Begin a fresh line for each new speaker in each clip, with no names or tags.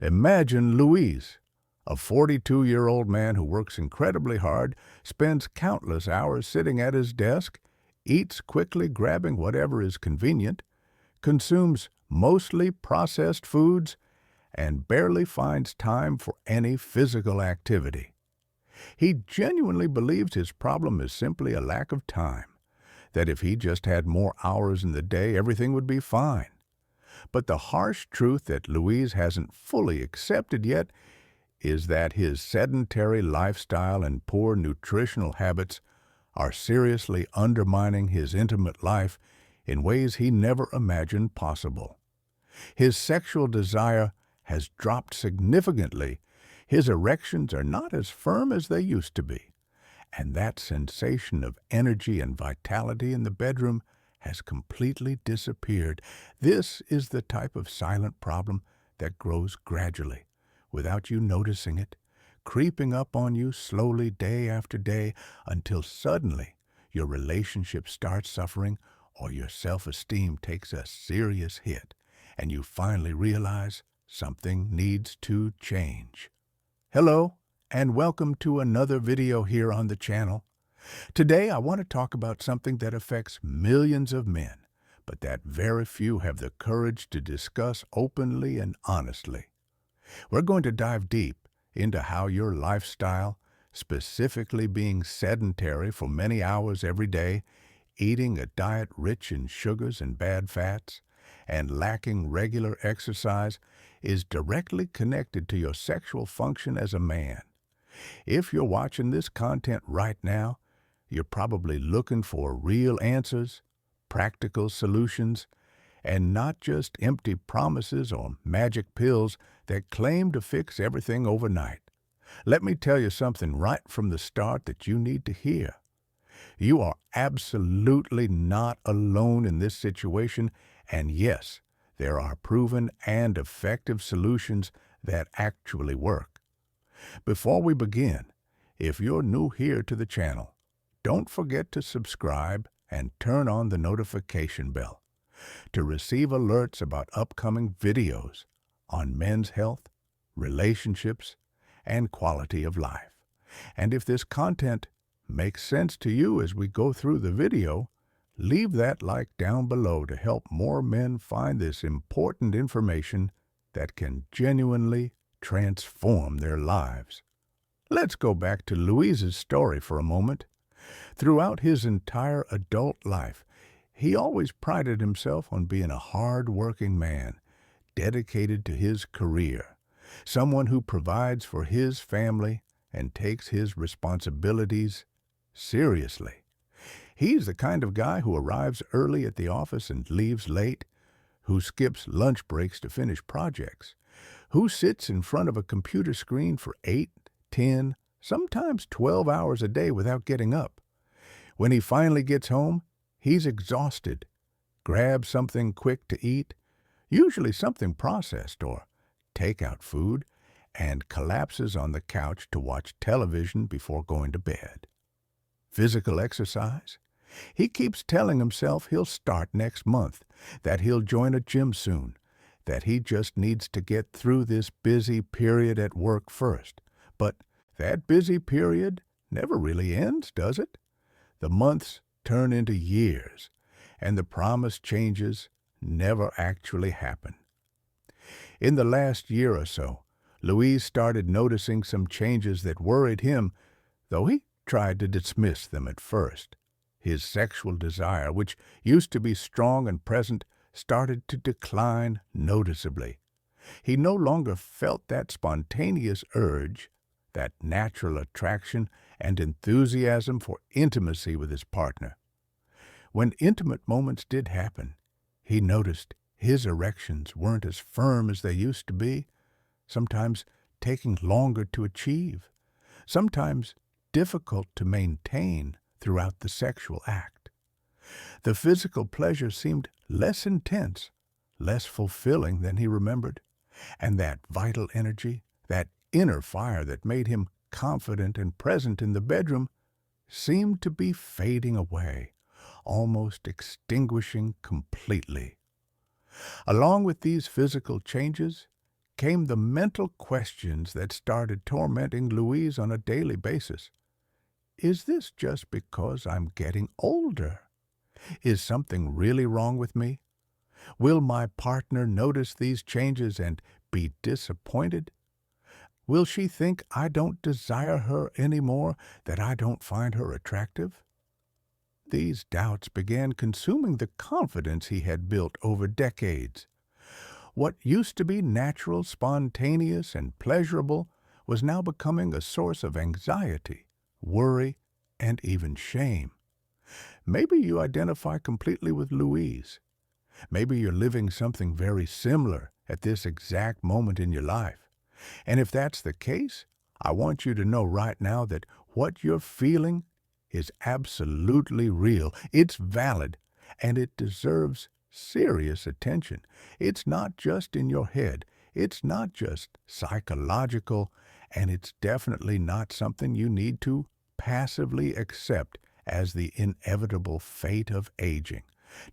Imagine Luis, a 42-year-old man who works incredibly hard, spends countless hours sitting at his desk, eats quickly grabbing whatever is convenient, consumes mostly processed foods, and barely finds time for any physical activity. He genuinely believes his problem is simply a lack of time, that if he just had more hours in the day, everything would be fine. But the harsh truth that Luis hasn't fully accepted yet is that his sedentary lifestyle and poor nutritional habits are seriously undermining his intimate life in ways he never imagined possible. His sexual desire has dropped significantly. His erections are not as firm as they used to be, and that sensation of energy and vitality in the bedroom has completely disappeared. This is the type of silent problem that grows gradually, without you noticing it, creeping up on you slowly day after day until suddenly your relationship starts suffering or your self-esteem takes a serious hit and you finally realize something needs to change. Hello, and welcome to another video here on the channel. Today I want to talk about something that affects millions of men, but that very few have the courage to discuss openly and honestly. We're going to dive deep into how your lifestyle, specifically being sedentary for many hours every day, eating a diet rich in sugars and bad fats, and lacking regular exercise, is directly connected to your sexual function as a man. If you're watching this content right now, you're probably looking for real answers, practical solutions, and not just empty promises or magic pills that claim to fix everything overnight. Let me tell you something right from the start that you need to hear. You are absolutely not alone in this situation, and yes, there are proven and effective solutions that actually work. Before we begin, if you're new here to the channel, don't forget to subscribe and turn on the notification bell to receive alerts about upcoming videos on men's health, relationships, and quality of life. And if this content makes sense to you as we go through the video, leave that like down below to help more men find this important information that can genuinely transform their lives. Let's go back to Luis's story for a moment. Throughout his entire adult life, he always prided himself on being a hard-working man, dedicated to his career, someone who provides for his family and takes his responsibilities seriously. He's the kind of guy who arrives early at the office and leaves late, who skips lunch breaks to finish projects, who sits in front of a computer screen for 8, 10, sometimes 12 hours a day without getting up. When he finally gets home, he's exhausted, grabs something quick to eat, usually something processed or takeout food, and collapses on the couch to watch television before going to bed. Physical exercise? He keeps telling himself he'll start next month, that he'll join a gym soon, that he just needs to get through this busy period at work first. But that busy period never really ends, does it? The months turn into years, and the promised changes never actually happen. In the last year or so, Luis started noticing some changes that worried him, though he tried to dismiss them at first. His sexual desire, which used to be strong and present, started to decline noticeably. He no longer felt that spontaneous urge, that natural attraction and enthusiasm for intimacy with his partner. When intimate moments did happen, he noticed his erections weren't as firm as they used to be, sometimes taking longer to achieve, sometimes difficult to maintain throughout the sexual act. The physical pleasure seemed less intense, less fulfilling than he remembered, and that vital energy, that inner fire that made him confident and present in the bedroom, seemed to be fading away, almost extinguishing completely. Along with these physical changes came the mental questions that started tormenting Louise on a daily basis. Is this just because I'm getting older? Is something really wrong with me? Will my partner notice these changes and be disappointed? Will she think I don't desire her anymore, that I don't find her attractive? These doubts began consuming the confidence he had built over decades. What used to be natural, spontaneous, and pleasurable was now becoming a source of anxiety, worry, and even shame. Maybe you identify completely with Louise. Maybe you're living something very similar at this exact moment in your life. And if that's the case, I want you to know right now that what you're feeling is absolutely real. It's valid, and it deserves serious attention. It's not just in your head. It's not just psychological, and it's definitely not something you need to passively accept as the inevitable fate of aging.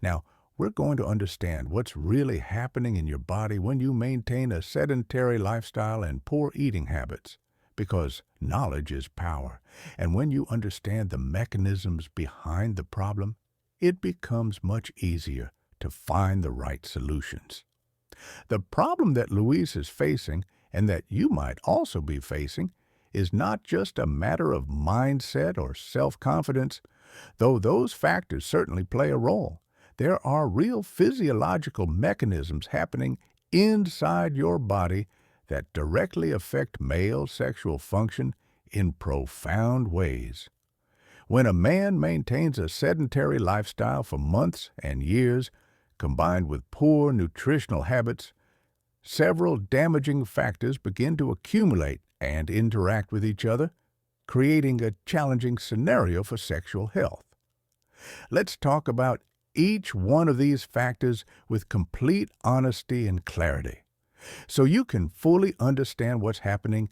Now, we're going to understand what's really happening in your body when you maintain a sedentary lifestyle and poor eating habits, because knowledge is power, and when you understand the mechanisms behind the problem, it becomes much easier to find the right solutions. The problem that Louise is facing, and that you might also be facing, is not just a matter of mindset or self-confidence, though those factors certainly play a role. There are real physiological mechanisms happening inside your body that directly affect male sexual function in profound ways. When a man maintains a sedentary lifestyle for months and years, combined with poor nutritional habits, several damaging factors begin to accumulate and interact with each other, creating a challenging scenario for sexual health. Let's talk about each one of these factors with complete honesty and clarity, so you can fully understand what's happening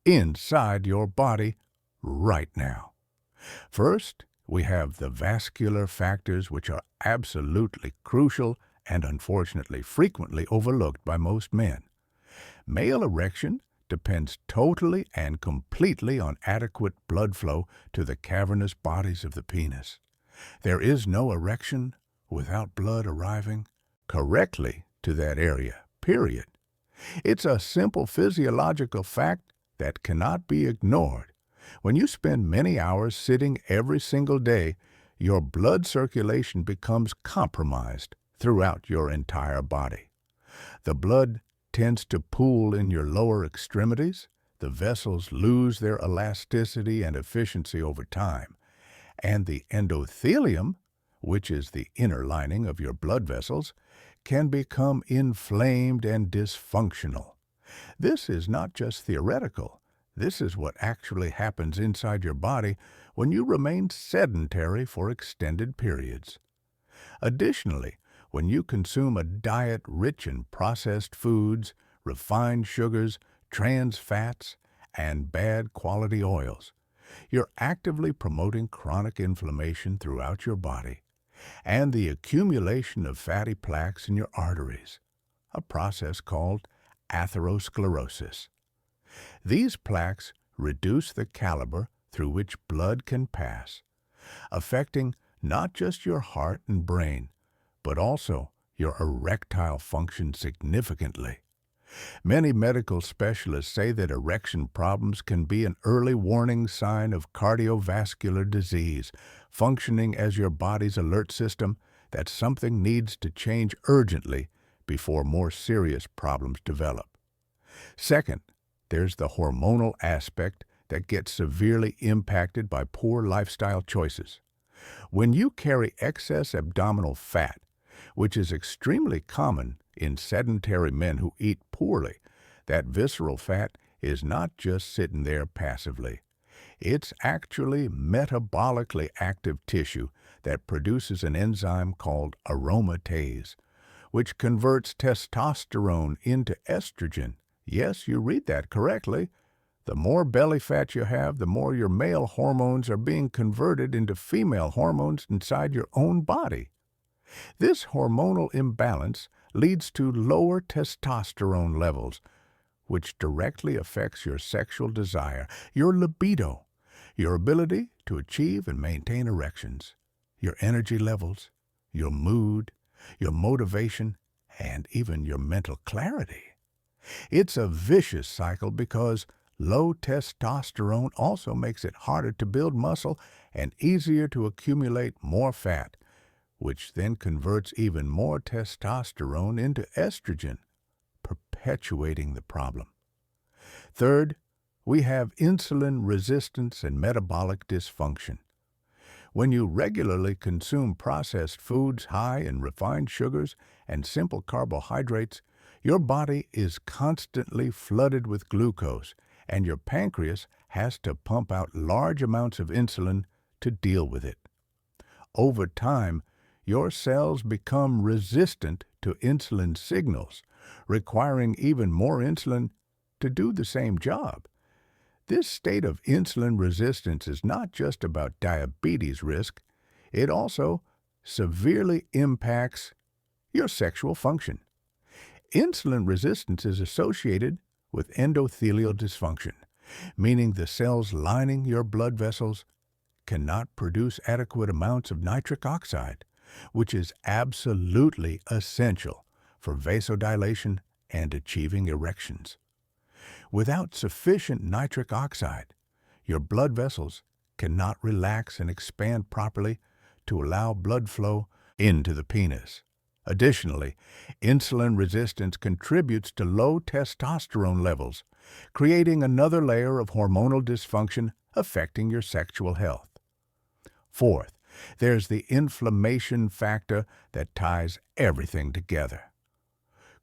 inside your body right now. First, we have the vascular factors, which are absolutely crucial and unfortunately frequently overlooked by most men. Male erection depends totally and completely on adequate blood flow to the cavernous bodies of the penis. There is no erection without blood arriving correctly to that area, period. It's a simple physiological fact that cannot be ignored. When you spend many hours sitting every single day, your blood circulation becomes compromised throughout your entire body. The blood tends to pool in your lower extremities, the vessels lose their elasticity and efficiency over time, and the endothelium, which is the inner lining of your blood vessels, can become inflamed and dysfunctional. This is not just theoretical. This is what actually happens inside your body when you remain sedentary for extended periods. Additionally, when you consume a diet rich in processed foods, refined sugars, trans fats, and bad quality oils, you're actively promoting chronic inflammation throughout your body and the accumulation of fatty plaques in your arteries, a process called atherosclerosis. These plaques reduce the caliber through which blood can pass, affecting not just your heart and brain, but also your erectile function significantly. Many medical specialists say that erection problems can be an early warning sign of cardiovascular disease, functioning as your body's alert system that something needs to change urgently before more serious problems develop. Second, there's the hormonal aspect that gets severely impacted by poor lifestyle choices. When you carry excess abdominal fat, which is extremely common in sedentary men who eat poorly, that visceral fat is not just sitting there passively. It's actually metabolically active tissue that produces an enzyme called aromatase, which converts testosterone into estrogen. Yes, you read that correctly. The more belly fat you have, the more your male hormones are being converted into female hormones inside your own body. This hormonal imbalance leads to lower testosterone levels, which directly affects your sexual desire, your libido, your ability to achieve and maintain erections, your energy levels, your mood, your motivation, and even your mental clarity. It's a vicious cycle because low testosterone also makes it harder to build muscle and easier to accumulate more fat, which then converts even more testosterone into estrogen, perpetuating the problem. Third, we have insulin resistance and metabolic dysfunction. When you regularly consume processed foods high in refined sugars and simple carbohydrates, your body is constantly flooded with glucose, and your pancreas has to pump out large amounts of insulin to deal with it. Over time, your cells become resistant to insulin signals, requiring even more insulin to do the same job. This state of insulin resistance is not just about diabetes risk, it also severely impacts your sexual function. Insulin resistance is associated with endothelial dysfunction, meaning the cells lining your blood vessels cannot produce adequate amounts of nitric oxide, which is absolutely essential for vasodilation and achieving erections. Without sufficient nitric oxide, your blood vessels cannot relax and expand properly to allow blood flow into the penis. Additionally, insulin resistance contributes to low testosterone levels, creating another layer of hormonal dysfunction affecting your sexual health. Fourth, there's the inflammation factor that ties everything together.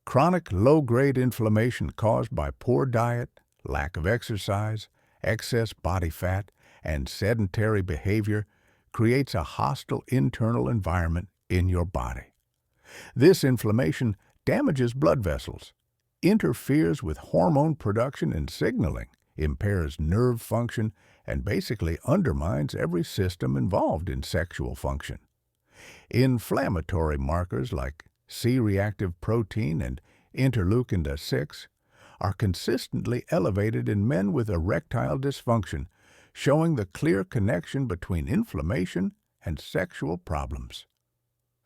Chronic low-grade inflammation caused by poor diet, lack of exercise, excess body fat, and sedentary behavior creates a hostile internal environment in your body. This inflammation damages blood vessels, interferes with hormone production and signaling, impairs nerve function, and basically undermines every system involved in sexual function. Inflammatory markers like C-reactive protein and interleukin-6 are consistently elevated in men with erectile dysfunction, showing the clear connection between inflammation and sexual problems.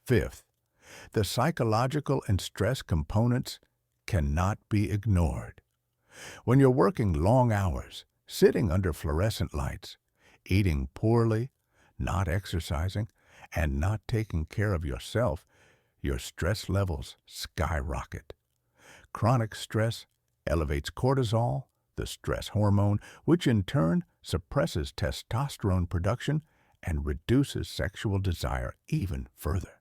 Fifth, the psychological and stress components cannot be ignored. When you're working long hours, sitting under fluorescent lights, eating poorly, not exercising, and not taking care of yourself, your stress levels skyrocket. Chronic stress elevates cortisol, the stress hormone, which in turn suppresses testosterone production and reduces sexual desire even further.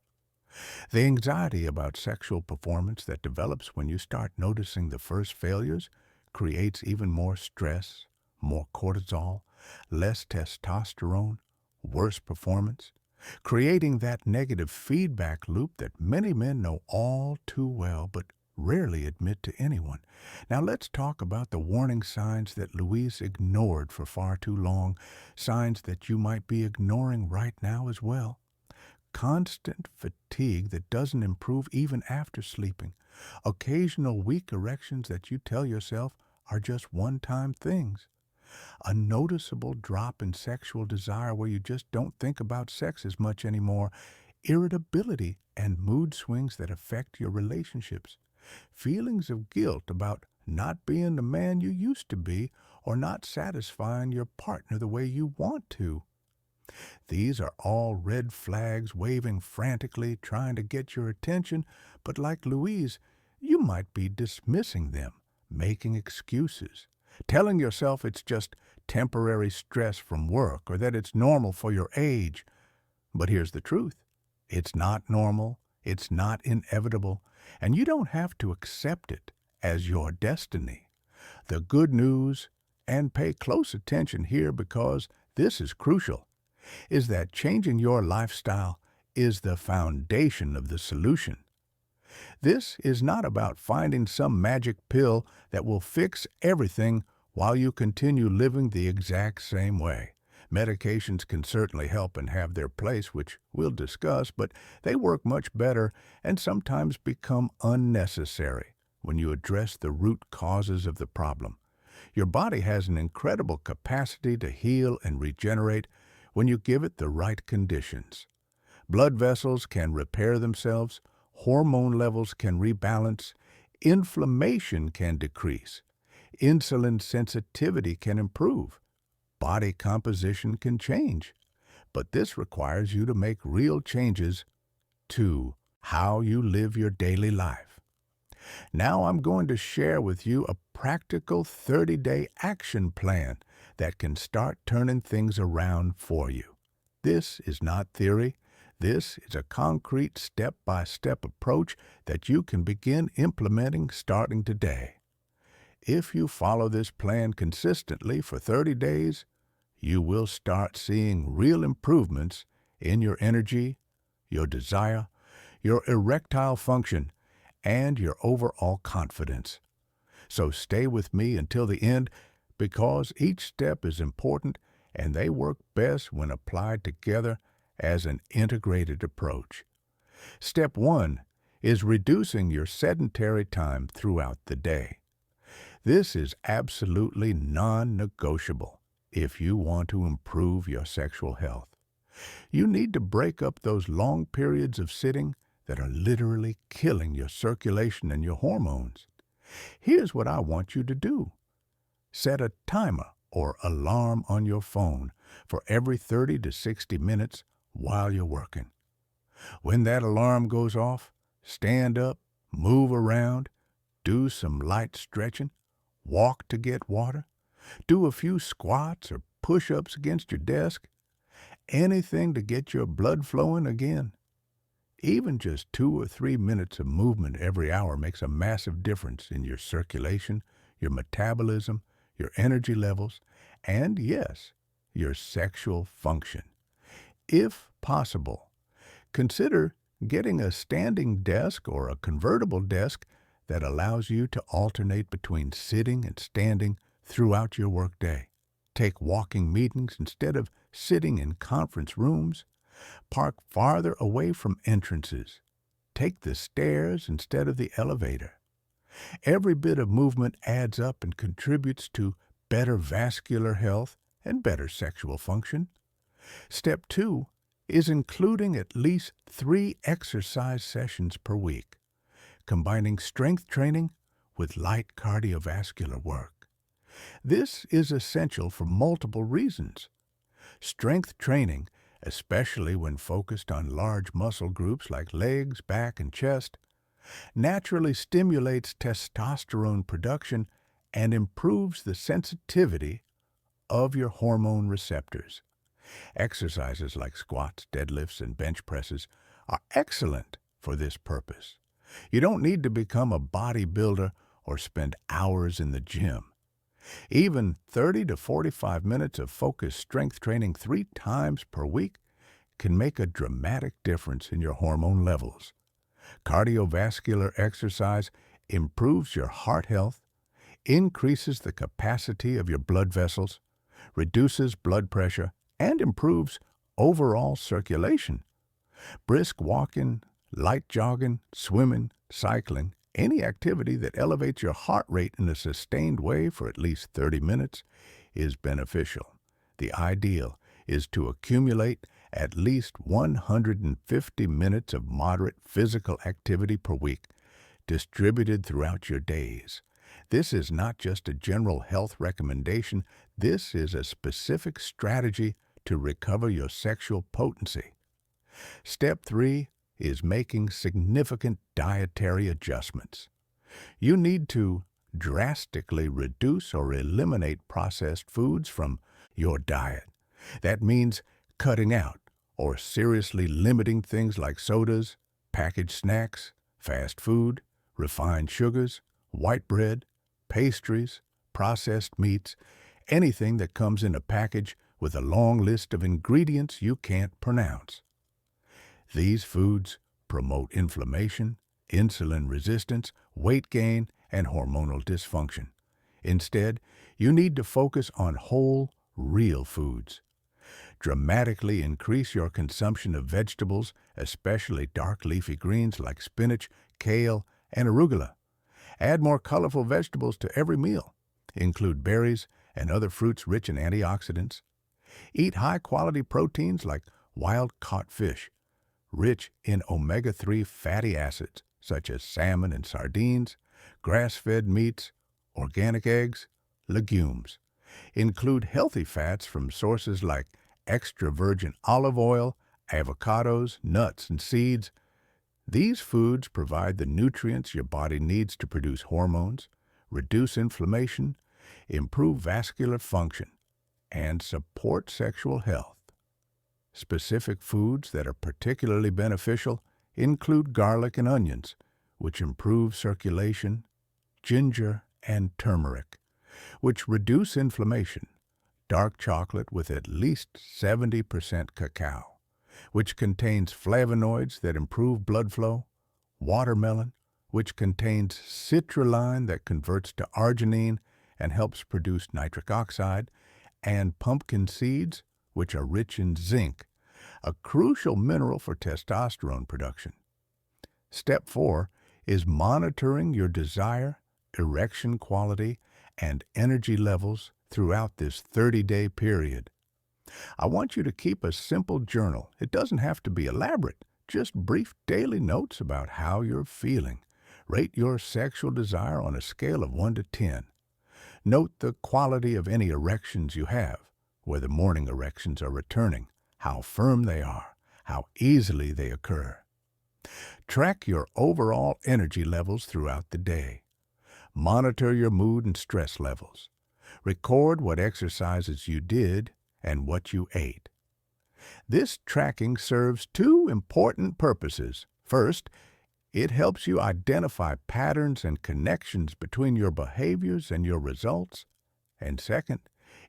The anxiety about sexual performance that develops when you start noticing the first failures creates even more stress, more cortisol, less testosterone, worse performance, creating that negative feedback loop that many men know all too well but rarely admit to anyone. Now let's talk about the warning signs that Louise ignored for far too long, signs that you might be ignoring right now as well. Constant fatigue that doesn't improve even after sleeping. Occasional weak erections that you tell yourself are just one-time things. A noticeable drop in sexual desire where you just don't think about sex as much anymore. Irritability and mood swings that affect your relationships. Feelings of guilt about not being the man you used to be or not satisfying your partner the way you want to. These are all red flags waving frantically, trying to get your attention, but like Louise, you might be dismissing them, making excuses, telling yourself it's just temporary stress from work or that it's normal for your age. But here's the truth. It's not normal, it's not inevitable, and you don't have to accept it as your destiny. The good news, and pay close attention here because this is crucial, is that changing your lifestyle is the foundation of the solution. This is not about finding some magic pill that will fix everything while you continue living the exact same way. Medications can certainly help and have their place, which we'll discuss, but they work much better and sometimes become unnecessary. when you address the root causes of the problem. Your body has an incredible capacity to heal and regenerate when you give it the right conditions. Blood vessels can repair themselves, hormone levels can rebalance, inflammation can decrease, insulin sensitivity can improve, body composition can change. But this requires you to make real changes to how you live your daily life. Now I'm going to share with you a practical 30-day action plan that can start turning things around for you. This is not theory. This is a concrete step-by-step approach that you can begin implementing starting today. If you follow this plan consistently for 30 days, you will start seeing real improvements in your energy, your desire, your erectile function, and your overall confidence. So stay with me until the end because each step is important and they work best when applied together as an integrated approach. Step 1 is reducing your sedentary time throughout the day. This is absolutely non-negotiable if you want to improve your sexual health. You need to break up those long periods of sitting that are literally killing your circulation and your hormones. Here's what I want you to do. Set a timer or alarm on your phone for every 30 to 60 minutes while you're working. When that alarm goes off, stand up, move around, do some light stretching, walk to get water, do a few squats or push-ups against your desk, anything to get your blood flowing again. Even just 2 or 3 minutes of movement every hour makes a massive difference in your circulation, your metabolism, your energy levels, and yes, your sexual function. If possible, consider getting a standing desk or a convertible desk that allows you to alternate between sitting and standing throughout your workday. Take walking meetings instead of sitting in conference rooms. Park farther away from entrances. Take the stairs instead of the elevator. Every bit of movement adds up and contributes to better vascular health and better sexual function. Step 2 is including at least 3 exercise sessions per week, combining strength training with light cardiovascular work. This is essential for multiple reasons. Strength training, especially when focused on large muscle groups like legs, back, and chest, naturally stimulates testosterone production and improves the sensitivity of your hormone receptors. Exercises like squats, deadlifts, and bench presses are excellent for this purpose. You don't need to become a bodybuilder or spend hours in the gym. Even 30 to 45 minutes of focused strength training 3 times per week can make a dramatic difference in your hormone levels. Cardiovascular exercise improves your heart health, increases the capacity of your blood vessels, reduces blood pressure, and improves overall circulation. Brisk walking, light jogging, swimming, cycling, any activity that elevates your heart rate in a sustained way for at least 30 minutes is beneficial. The ideal is to accumulate at least 150 minutes of moderate physical activity per week, distributed throughout your days. This is not just a general health recommendation, this is a specific strategy to recover your sexual potency. Step 3 is making significant dietary adjustments. You need to drastically reduce or eliminate processed foods from your diet. That means cutting out or seriously limiting things like sodas, packaged snacks, fast food, refined sugars, white bread, pastries, processed meats, anything that comes in a package with a long list of ingredients you can't pronounce. These foods promote inflammation, insulin resistance, weight gain, and hormonal dysfunction. Instead, you need to focus on whole, real foods. Dramatically increase your consumption of vegetables, especially dark leafy greens like spinach, kale, and arugula. Add more colorful vegetables to every meal. Include berries and other fruits rich in antioxidants. Eat high-quality proteins like wild-caught fish, rich in omega-3 fatty acids such as salmon and sardines, grass-fed meats, organic eggs, legumes. Include healthy fats from sources like extra virgin olive oil, avocados, nuts, and seeds. These foods provide the nutrients your body needs to produce hormones, reduce inflammation, improve vascular function, and support sexual health. Specific foods that are particularly beneficial include garlic and onions, which improve circulation, ginger and turmeric, which reduce inflammation, dark chocolate with at least 70% cacao, which contains flavonoids that improve blood flow, watermelon, which contains citrulline that converts to arginine and helps produce nitric oxide, and pumpkin seeds, which are rich in zinc, a crucial mineral for testosterone production. Step 4 is monitoring your desire, erection quality, and energy levels throughout this 30-day period. I want you to keep a simple journal. It doesn't have to be elaborate, just brief daily notes about how you're feeling. Rate your sexual desire on a scale of 1 to 10. Note the quality of any erections you have, whether morning erections are returning, how firm they are, how easily they occur. Track your overall energy levels throughout the day. Monitor your mood and stress levels. Record what exercises you did and what you ate. This tracking serves two important purposes. First, it helps you identify patterns and connections between your behaviors and your results. And second,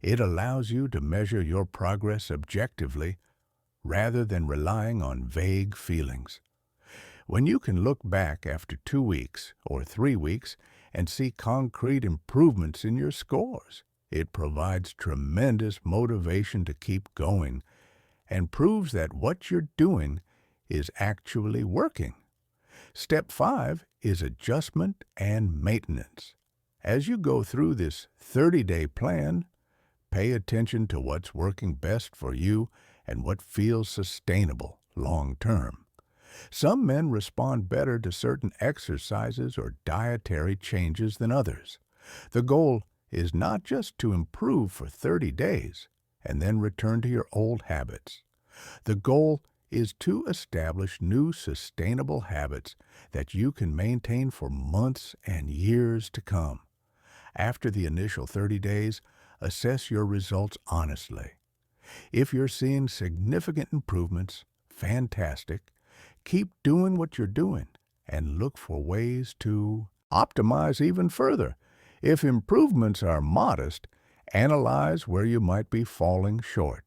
it allows you to measure your progress objectively rather than relying on vague feelings. When you can look back after 2 weeks or 3 weeks and see concrete improvements in your scores, it provides tremendous motivation to keep going and proves that what you're doing is actually working. Step 5 is adjustment and maintenance. As you go through this 30-day plan, pay attention to what's working best for you and what feels sustainable long-term. Some men respond better to certain exercises or dietary changes than others. The goal is not just to improve for 30 days and then return to your old habits. The goal is to establish new sustainable habits that you can maintain for months and years to come. After the initial 30 days, assess your results honestly. If you're seeing significant improvements, fantastic. Keep doing what you're doing and look for ways to optimize even further. If improvements are modest, analyze where you might be falling short.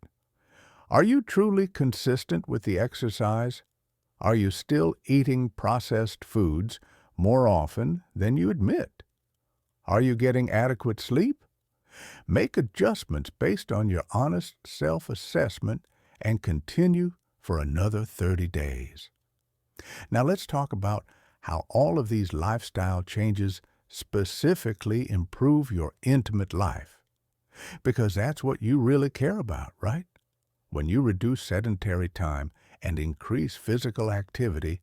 Are you truly consistent with the exercise? Are you still eating processed foods more often than you admit? Are you getting adequate sleep? Make adjustments based on your honest self-assessment and continue for another 30 days. Now let's talk about how all of these lifestyle changes specifically improve your intimate life. Because that's what you really care about, right? When you reduce sedentary time and increase physical activity,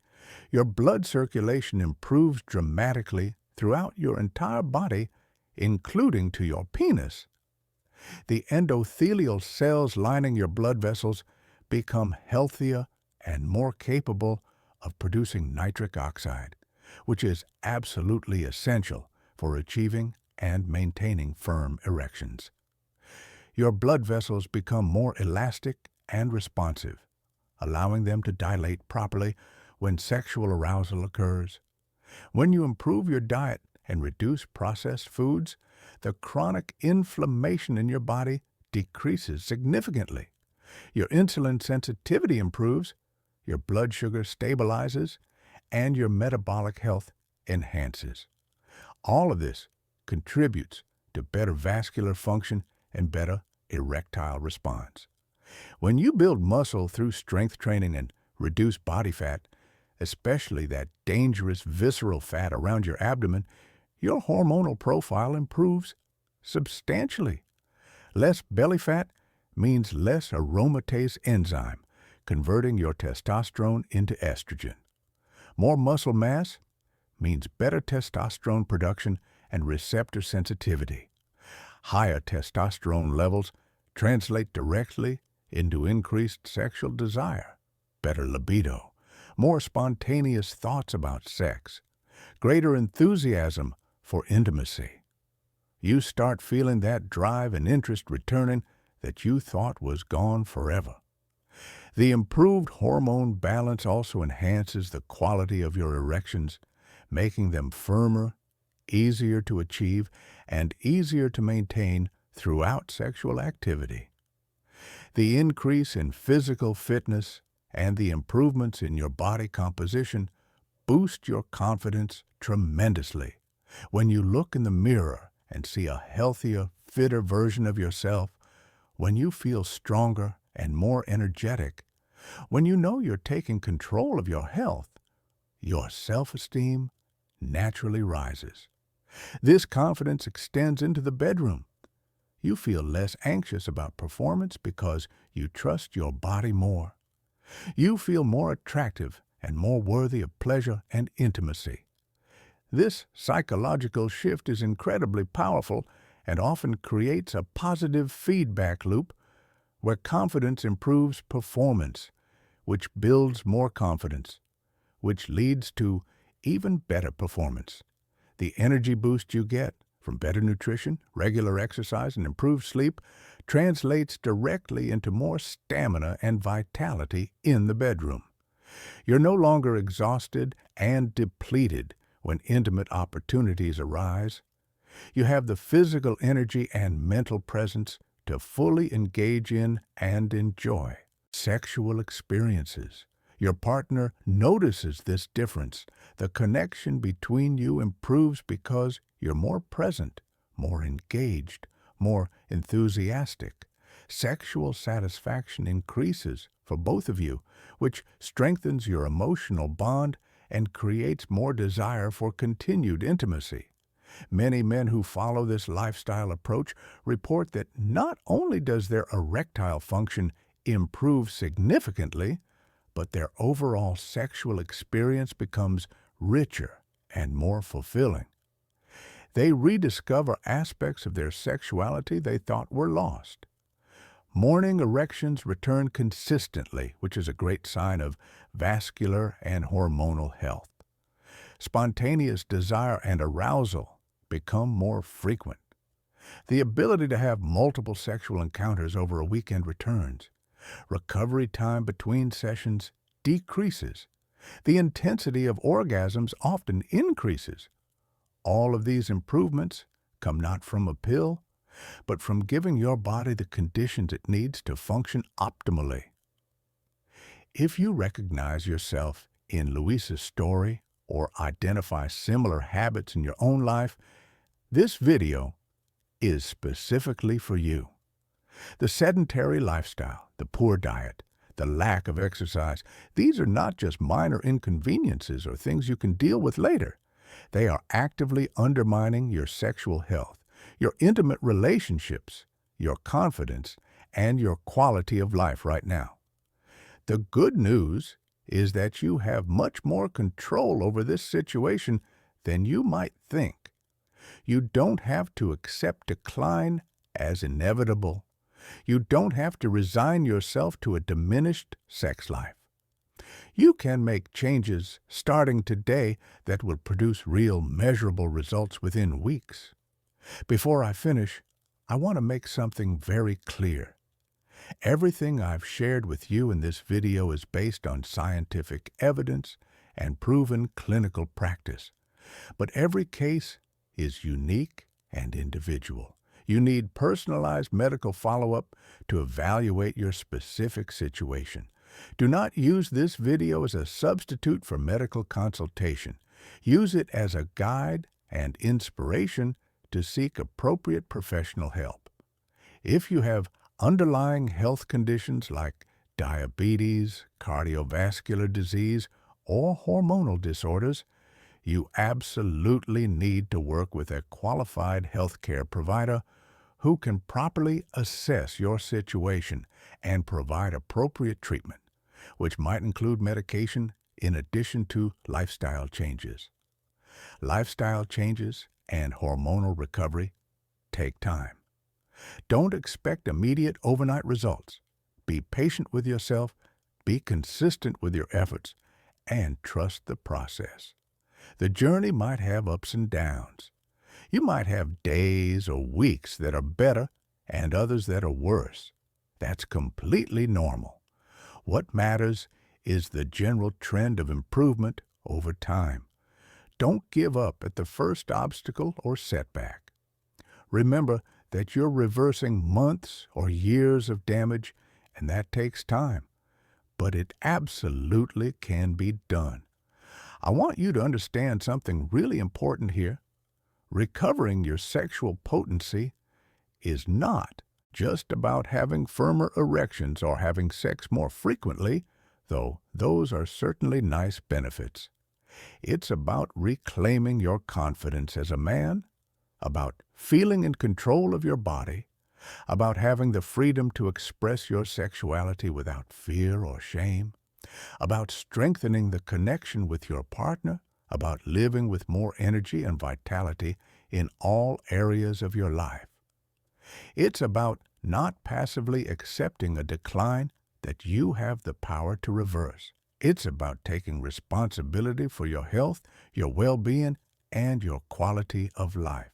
your blood circulation improves dramatically throughout your entire body, including to your penis. The endothelial cells lining your blood vessels become healthier and more capable of producing nitric oxide, which is absolutely essential for achieving and maintaining firm erections. Your blood vessels become more elastic and responsive, allowing them to dilate properly when sexual arousal occurs. When you improve your diet and reduce processed foods, the chronic inflammation in your body decreases significantly. Your insulin sensitivity improves, your blood sugar stabilizes, and your metabolic health enhances. All of this contributes to better vascular function and better erectile response. When you build muscle through strength training and reduce body fat, especially that dangerous visceral fat around your abdomen, your hormonal profile improves substantially. Less belly fat means less aromatase enzyme, converting your testosterone into estrogen. More muscle mass means better testosterone production and receptor sensitivity. Higher testosterone levels translate directly into increased sexual desire, better libido, more spontaneous thoughts about sex, greater enthusiasm for intimacy. You start feeling that drive and interest returning that you thought was gone forever. The improved hormone balance also enhances the quality of your erections, making them firmer, easier to achieve, and easier to maintain throughout sexual activity. The increase in physical fitness and the improvements in your body composition boost your confidence tremendously. When you look in the mirror and see a healthier, fitter version of yourself, when you feel stronger and more energetic, when you know you're taking control of your health, your self-esteem naturally rises. This confidence extends into the bedroom. You feel less anxious about performance because you trust your body more. You feel more attractive and more worthy of pleasure and intimacy. This psychological shift is incredibly powerful and often creates a positive feedback loop where confidence improves performance, which builds more confidence, which leads to even better performance. The energy boost you get from better nutrition, regular exercise, and improved sleep translates directly into more stamina and vitality in the bedroom. You're no longer exhausted and depleted when intimate opportunities arise. You have the physical energy and mental presence to fully engage in and enjoy sexual experiences. Your partner notices this difference. The connection between you improves because you're more present, more engaged, more enthusiastic. Sexual satisfaction increases for both of you, which strengthens your emotional bond and creates more desire for continued intimacy. Many men who follow this lifestyle approach report that not only does their erectile function improve significantly, but their overall sexual experience becomes richer and more fulfilling. They rediscover aspects of their sexuality they thought were lost. Morning erections return consistently, which is a great sign of vascular and hormonal health. Spontaneous desire and arousal become more frequent. The ability to have multiple sexual encounters over a weekend returns. Recovery time between sessions decreases. The intensity of orgasms often increases. All of these improvements come not from a pill, but from giving your body the conditions it needs to function optimally. If you recognize yourself in Luisa's story or identify similar habits in your own life, this video is specifically for you. The sedentary lifestyle, the poor diet, the lack of exercise, these are not just minor inconveniences or things you can deal with later. They are actively undermining your sexual health, your intimate relationships, your confidence, and your quality of life right now. The good news is that you have much more control over this situation than you might think. You don't have to accept decline as inevitable. You don't have to resign yourself to a diminished sex life. You can make changes starting today that will produce real measurable results within weeks. Before I finish, I want to make something very clear. Everything I've shared with you in this video is based on scientific evidence and proven clinical practice. But every case is unique and individual. You need personalized medical follow-up to evaluate your specific situation. Do not use this video as a substitute for medical consultation. Use it as a guide and inspiration to seek appropriate professional help. If you have underlying health conditions like diabetes, cardiovascular disease, or hormonal disorders, you absolutely need to work with a qualified healthcare provider who can properly assess your situation and provide appropriate treatment, which might include medication in addition to lifestyle changes. Lifestyle changes and hormonal recovery take time. Don't expect immediate overnight results. Be patient with yourself, be consistent with your efforts, and trust the process. The journey might have ups and downs. You might have days or weeks that are better and others that are worse. That's completely normal. What matters is the general trend of improvement over time. Don't give up at the first obstacle or setback. Remember that you're reversing months or years of damage, and that takes time. But it absolutely can be done. I want you to understand something really important here. Recovering your sexual potency is not just about having firmer erections or having sex more frequently, though those are certainly nice benefits. It's about reclaiming your confidence as a man, about feeling in control of your body, about having the freedom to express your sexuality without fear or shame, about strengthening the connection with your partner, about living with more energy and vitality in all areas of your life. It's about not passively accepting a decline that you have the power to reverse. It's about taking responsibility for your health, your well-being, and your quality of life.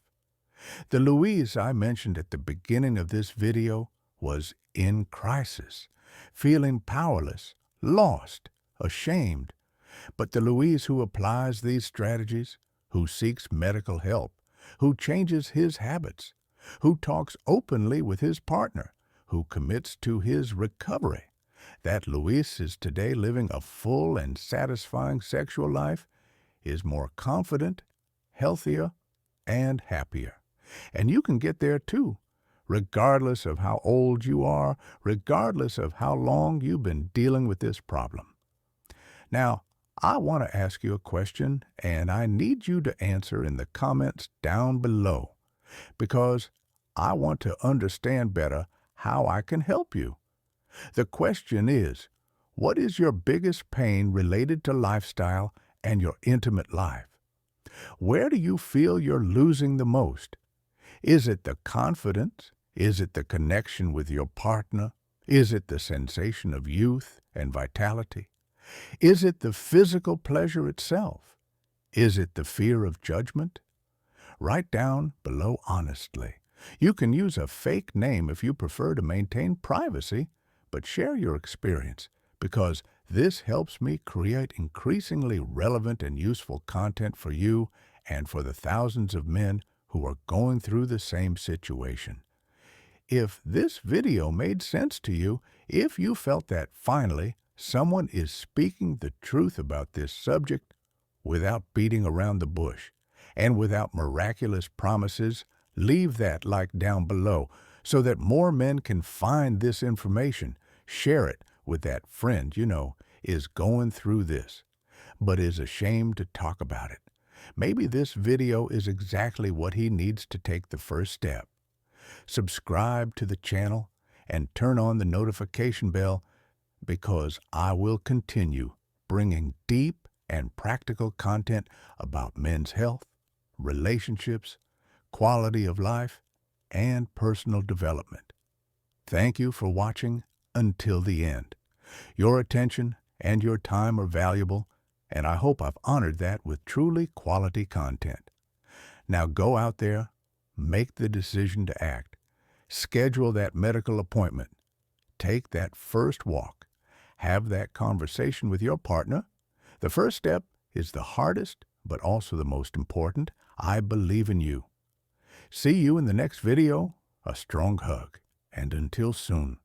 The Louise I mentioned at the beginning of this video was in crisis, feeling powerless, lost, ashamed. But the Louise who applies these strategies, who seeks medical help, who changes his habits, who talks openly with his partner, who commits to his recovery, that Louise is today living a full and satisfying sexual life, is more confident, healthier, and happier. And you can get there too, regardless of how old you are, regardless of how long you've been dealing with this problem. Now, I want to ask you a question, and I need you to answer in the comments down below, because I want to understand better how I can help you. The question is, what is your biggest pain related to lifestyle and your intimate life? Where do you feel you're losing the most? Is it the confidence? Is it the connection with your partner? Is it the sensation of youth and vitality? Is it the physical pleasure itself? Is it the fear of judgment? Write down below honestly. You can use a fake name if you prefer to maintain privacy, but share your experience, because this helps me create increasingly relevant and useful content for you and for the thousands of men who are going through the same situation. If this video made sense to you, if you felt that finally someone is speaking the truth about this subject without beating around the bush and without miraculous promises, leave that like down below so that more men can find this information. Share it with that friend you know is going through this, but is ashamed to talk about it. Maybe this video is exactly what he needs to take the first step. Subscribe to the channel and turn on the notification bell, because I will continue bringing deep and practical content about men's health, relationships, quality of life, and personal development. Thank you for watching until the end. Your attention and your time are valuable, and I hope I've honored that with truly quality content. Now go out there, make the decision to act, schedule that medical appointment, take that first walk, have that conversation with your partner. The first step is the hardest, but also the most important. I believe in you. See you in the next video. A strong hug, and until soon.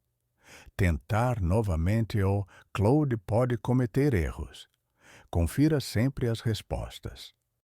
Tentar novamente o Claude pode cometer erros. Confira sempre as respostas.